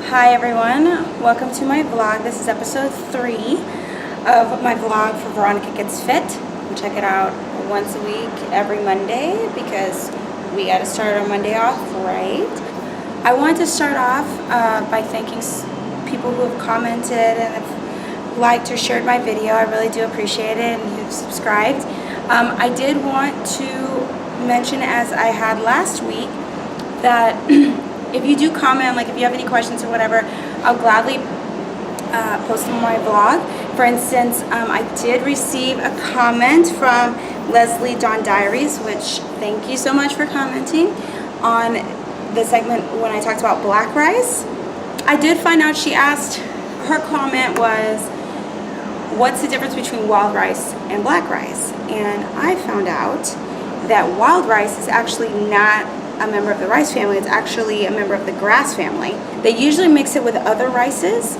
Hi everyone, welcome to my vlog. This is episode 3 of my vlog for Veronica Gets Fit. Check it out once a week, every Monday, because we got to start our Monday off right. I wanted to start off by thanking people who have commented and have liked or shared my video. I really do appreciate it, and who've subscribed. I did want to mention, as I had last week, that if you do comment, like if you have any questions or whatever, I'll gladly post them on my vlog. For instance, I did receive a comment from Leslie Dawn Diaries, which thank you so much for commenting on the segment when I talked about black rice. I did find out, she asked, her comment was, what's the difference between wild rice and black rice? And I found out that wild rice is actually not a member of the rice family. It's actually a member of the grass family. They usually mix it with other rices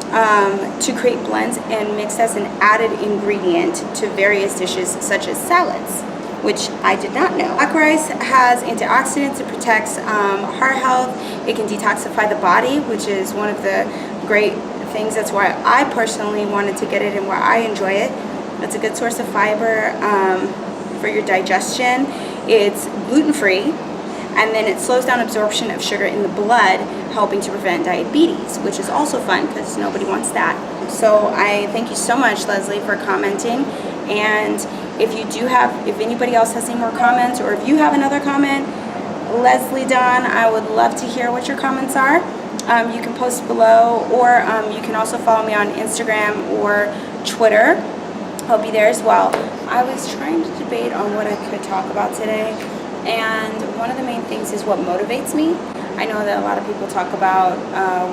to create blends and mix as an added ingredient to various dishes such as salads, which I did not know. Black rice has antioxidants. It protects heart health. It can detoxify the body, which is one of the great things. That's why I personally wanted to get it and why I enjoy it. It's a good source of fiber for your digestion. It's gluten-free. And then it slows down absorption of sugar in the blood, helping to prevent diabetes, which is also fun because nobody wants that. So I thank you so much, Leslie, for commenting. And if anybody else has any more comments, or if you have another comment, Leslie Dawn, I would love to hear what your comments are. You can post below, or you can also follow me on Instagram or Twitter. I'll be there as well. I was trying to debate on what I could talk about today. And one of the main things is what motivates me. I know that a lot of people talk about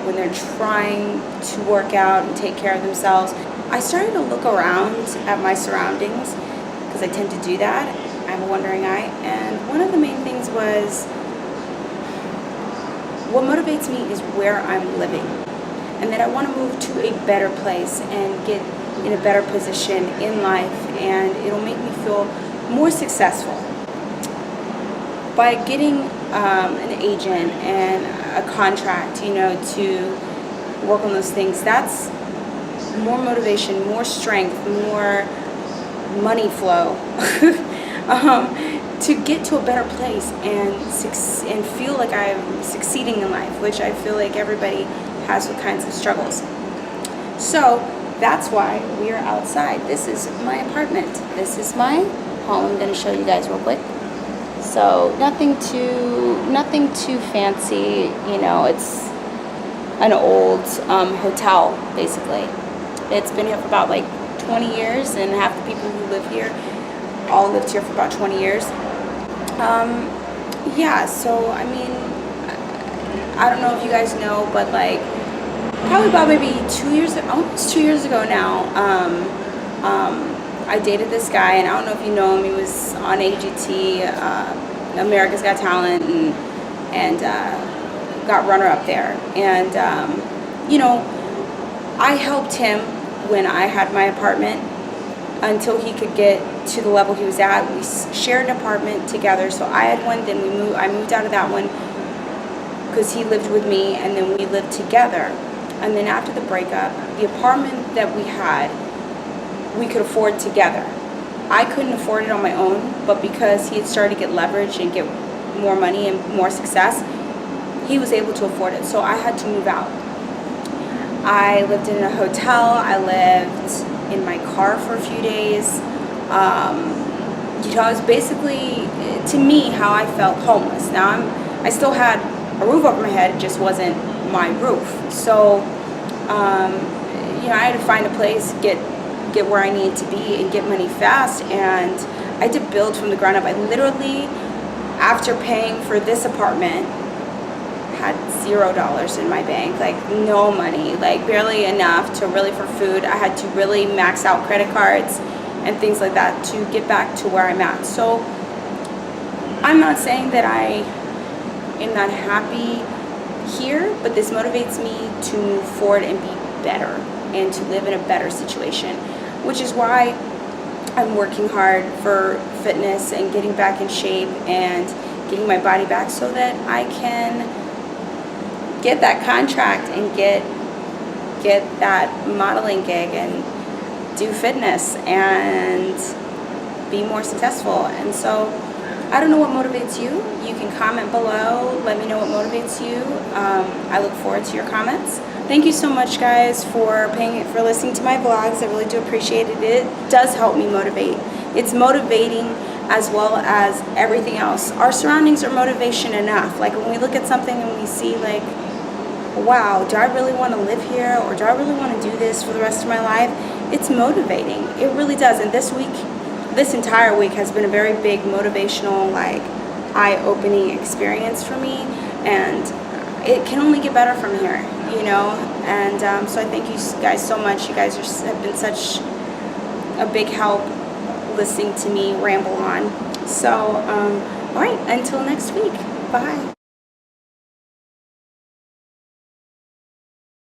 when they're trying to work out and take care of themselves. I started to look around at my surroundings because I tend to do that. I have a wandering eye. And one of the main things was, what motivates me is where I'm living. And that I want to move to a better place and get in a better position in life. And it'll make me feel more successful. By getting an agent and a contract, to work on those things, that's more motivation, more strength, more money flow to get to a better place and feel like I'm succeeding in life, which I feel like everybody has with kinds of struggles. So that's why we are outside. This is my apartment. This is my home. I'm going to show you guys real quick. So nothing too fancy, it's an old hotel, basically. It's been here for about like 20 years, and half the people who live here all lived here for about 20 years. Yeah, so I mean, I don't know if you guys know, but like probably about maybe almost 2 years ago now, I dated this guy, and I don't know if you know him. He was on AGT, America's Got Talent, and got runner-up there. And, I helped him when I had my apartment until he could get to the level he was at. We shared an apartment together. So I had one, then I moved out of that one because he lived with me, and then we lived together. And then after the breakup, the apartment that we had, we could afford together. I couldn't afford it on my own, but because he had started to get leverage and get more money and more success, he was able to afford it. So I had to move out. I lived in a hotel. I lived in my car for a few days. It was basically, to me, how I felt homeless. Now I still had a roof over my head, it just wasn't my roof. So, I had to find a place, get where I needed to be and get money fast, and I had to build from the ground up. I literally, after paying for this apartment, had $0 in my bank, like no money, like barely enough for food. I had to really max out credit cards and things like that to get back to where I'm at. So I'm not saying that I am not happy here, but this motivates me to move forward and be better and to live in a better situation, which is why I'm working hard for fitness and getting back in shape and getting my body back so that I can get that contract and get that modeling gig and do fitness and be more successful. And so I don't know what motivates you. You can comment below. Let me know what motivates you. I look forward to your comments. Thank you so much, guys, for listening to my vlogs. I really do appreciate it. It does help me motivate. It's motivating as well as everything else. Our surroundings are motivation enough. Like when we look at something and we see like, wow, do I really want to live here, or do I really want to do this for the rest of my life? It's motivating. It really does. And this entire week has been a very big motivational, like, eye-opening experience for me, and it can only get better from here, you know. And so I thank you guys so much. You guys have been such a big help listening to me ramble on. So all right, until next week, bye.